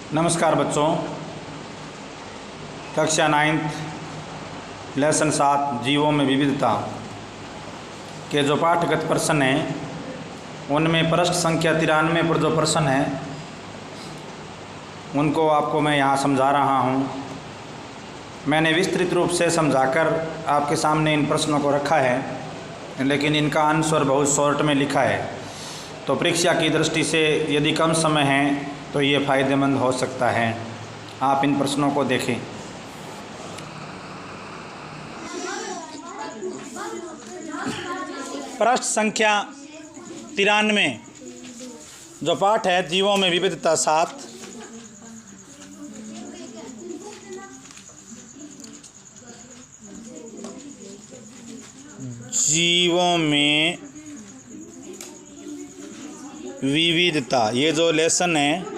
नमस्कार बच्चों, कक्षा 9th लेसन 7 जीवों में विविधता के जो पाठगत प्रश्न हैं उनमें पृष्ठ संख्या 93 पर जो प्रश्न है उनको आपको मैं यहाँ समझा रहा हूँ। मैंने विस्तृत रूप से समझाकर आपके सामने इन प्रश्नों को रखा है, लेकिन इनका आंसर बहुत शॉर्ट में लिखा है, तो परीक्षा की दृष्टि से यदि कम समय है तो ये फ़ायदेमंद हो सकता है। आप इन प्रश्नों को देखें। पृष्ठ संख्या 93 जो पाठ है जीवों में विविधता 7। जीवों में विविधता, ये जो लेसन है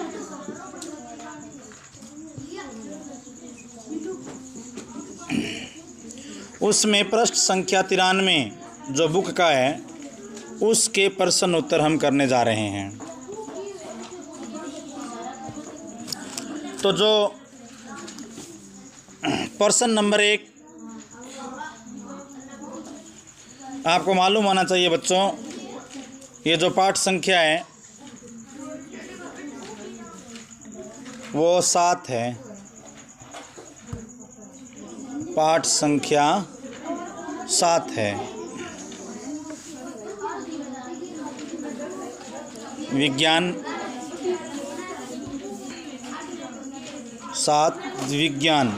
उसमें पृष्ठ संख्या 93 जो बुक का है उसके प्रश्न उत्तर हम करने जा रहे हैं। तो जो प्रश्न नंबर 1 आपको मालूम होना चाहिए बच्चों, ये जो पाठ संख्या है वो 7 है। पाठ संख्या 7 है। विज्ञान 7 विज्ञान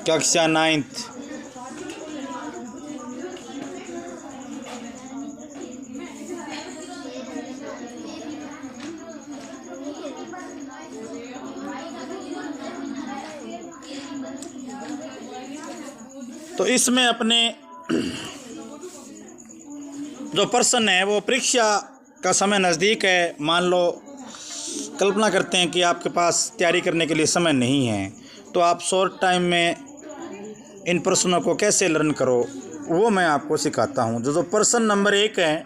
कक्षा 9th। तो इसमें अपने जो प्रश्न है वो परीक्षा का समय नज़दीक है। मान लो कल्पना करते हैं कि आपके पास तैयारी करने के लिए समय नहीं है, तो आप शॉर्ट टाइम में इन प्रश्नों को कैसे लर्न करो वो मैं आपको सिखाता हूँ। जो प्रश्न नंबर 1 है,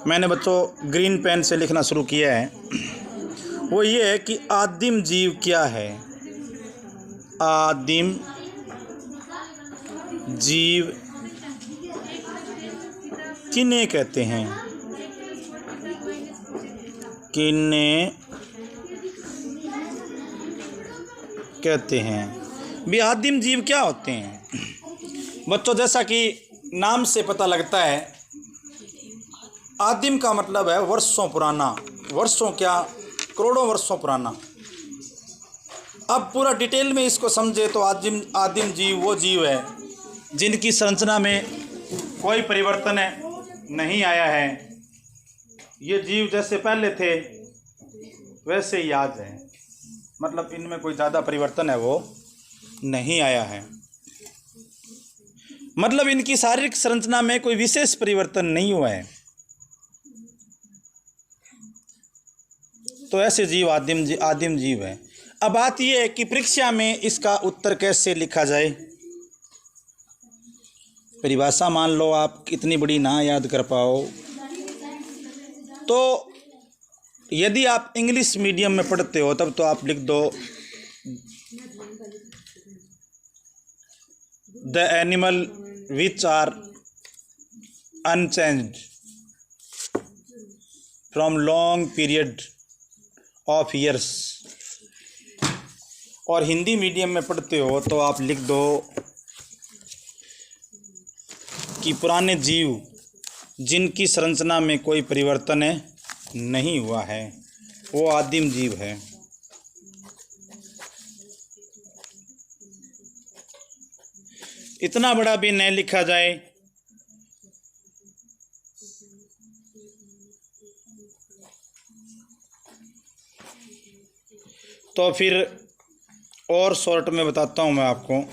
मैंने बच्चों ग्रीन पेन से लिखना शुरू किया है, वो ये है कि आदिम जीव क्या है। आदिम जीव किन्हें कहते हैं? किन्हें कहते हैं? भी आदिम जीव क्या होते हैं बच्चों? जैसा कि नाम से पता लगता है, आदिम का मतलब है वर्षों पुराना। वर्षों क्या, करोड़ों वर्षों पुराना। अब पूरा डिटेल में इसको समझे तो आदिम जीव वो जीव है जिनकी संरचना में कोई परिवर्तन नहीं आया है। ये जीव जैसे पहले थे वैसे ही आज है, मतलब इनमें कोई ज़्यादा परिवर्तन है वो नहीं आया है। मतलब इनकी शारीरिक संरचना में कोई विशेष परिवर्तन नहीं हुआ है। तो ऐसे जीव आदिम जीव है। अब बात यह है कि परीक्षा में इसका उत्तर कैसे लिखा जाए। परिभाषा मान लो आप इतनी बड़ी ना याद कर पाओ, तो यदि आप इंग्लिश मीडियम में पढ़ते हो तब तो आप लिख दो the animal which are unchanged from long period of years. और हिंदी मीडियम में पढ़ते हो तो आप लिख दो कि पुराने जीव जिनकी संरचना में कोई परिवर्तन नहीं हुआ है वो आदिम जीव है। इतना बड़ा भी नहीं लिखा जाए तो फिर और शॉर्ट में बताता हूँ मैं आपको।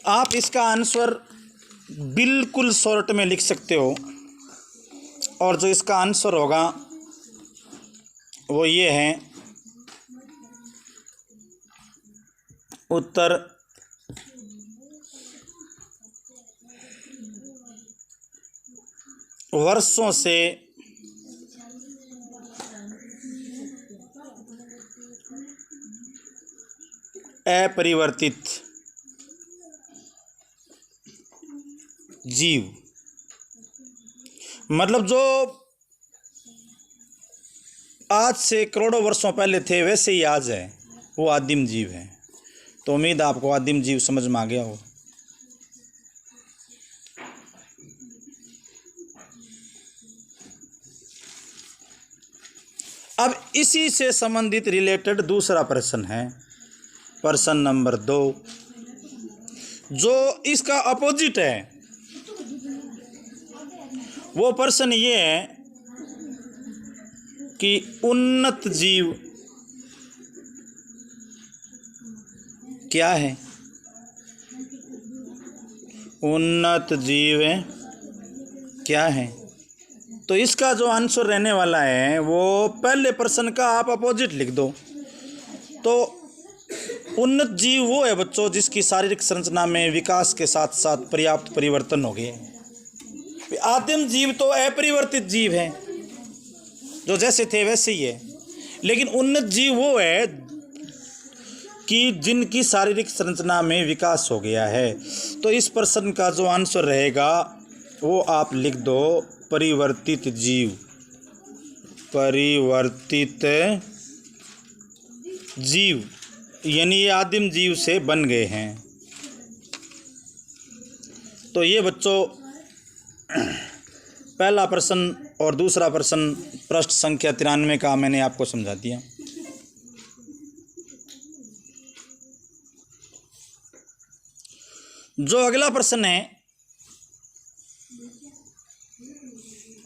आप इसका आंसर बिल्कुल शॉर्ट में लिख सकते हो, और जो इसका आंसर होगा वो ये हैं उत्तर वर्षों से अपरिवर्तित जीव, मतलब जो आज से करोड़ों वर्षों पहले थे वैसे ही आज है, वो आदिम जीव है। तो उम्मीद आपको आदिम जीव समझ में आ गया हो। अब इसी से संबंधित रिलेटेड दूसरा प्रश्न है, प्रश्न नंबर 2, जो इसका अपोजिट है। वो प्रश्न ये है कि उन्नत जीव क्या है? उन्नत जीव क्या है? तो इसका जो आंसर रहने वाला है वो पहले प्रश्न का आप अपोजिट लिख दो। तो उन्नत जीव वो है बच्चों जिसकी शारीरिक संरचना में विकास के साथ साथ पर्याप्त परिवर्तन हो गए। आदिम जीव तो अपरिवर्तित जीव है, जो जैसे थे वैसे ही है। लेकिन उन्नत जीव वो है कि जिनकी शारीरिक संरचना में विकास हो गया है। तो इस प्रश्न का जो आंसर रहेगा वो आप लिख दो, परिवर्तित जीव। परिवर्तित जीव यानी ये आदिम जीव से बन गए हैं। तो ये बच्चों पहला प्रश्न और दूसरा प्रश्न पृष्ठ संख्या 93 का मैंने आपको समझा दिया। जो अगला प्रश्न है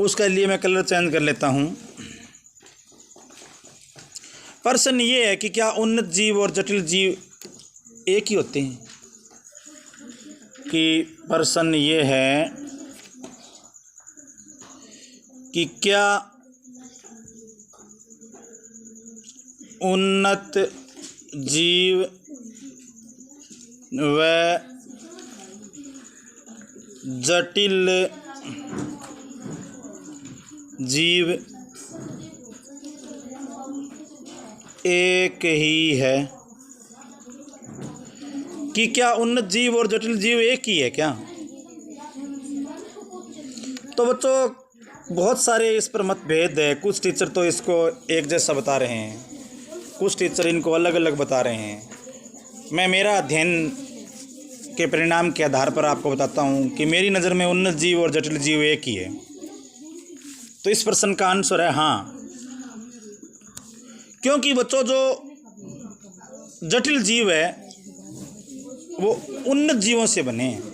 उसके लिए मैं कलर चेंज कर लेता हूं। प्रश्न ये है कि क्या उन्नत जीव और जटिल जीव एक ही होते हैं? कि प्रश्न ये है कि क्या उन्नत जीव व जटिल जीव एक ही है? कि क्या उन्नत जीव और जटिल जीव एक ही है क्या? तो बच्चों बहुत सारे इस पर मतभेद है। कुछ टीचर तो इसको एक जैसा बता रहे हैं, कुछ टीचर इनको अलग अलग बता रहे हैं। मैं मेरा अध्ययन के परिणाम के आधार पर आपको बताता हूँ कि मेरी नज़र में उन्नत जीव और जटिल जीव एक ही है। तो इस प्रश्न का आंसर है हाँ, क्योंकि बच्चों जो जटिल जीव है वो उन्नत जीवों से बने हैं।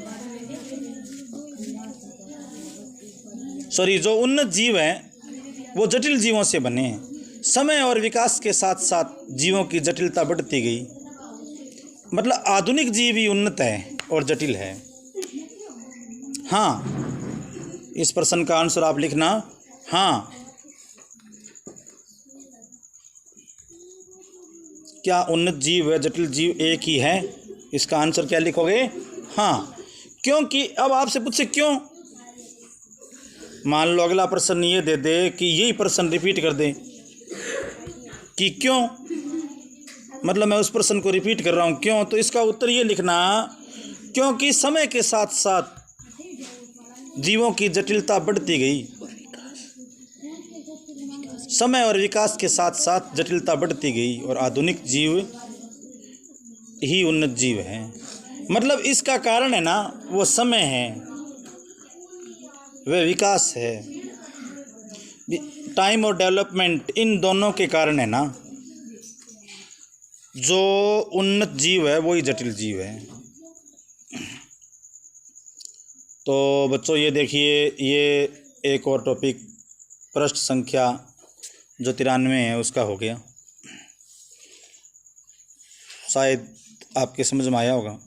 जो उन्नत जीव हैं वो जटिल जीवों से बने हैं। समय और विकास के साथ साथ जीवों की जटिलता बढ़ती गई। मतलब आधुनिक जीव ही उन्नत है और जटिल है। हाँ, इस प्रश्न का आंसर आप लिखना हाँ। क्या उन्नत जीव व जटिल जीव एक ही है? इसका आंसर क्या लिखोगे? हाँ। क्योंकि अब आपसे पूछे क्यों, मान लो अगला प्रश्न ये दे दे कि यही प्रश्न रिपीट कर दे कि क्यों, मतलब मैं उस प्रश्न को रिपीट कर रहा हूँ क्यों। तो इसका उत्तर ये लिखना क्योंकि समय के साथ साथ जीवों की जटिलता बढ़ती गई। समय और विकास के साथ साथ जटिलता बढ़ती गई और आधुनिक जीव ही उन्नत जीव हैं। मतलब इसका कारण है ना वो समय है, वह विकास है, टाइम और डेवलपमेंट, इन दोनों के कारण है ना जो उन्नत जीव है वही जटिल जीव है। तो बच्चों ये देखिए, ये एक और टॉपिक पृष्ठ संख्या जो 93 है उसका हो गया। शायद आपके समझ में आया होगा।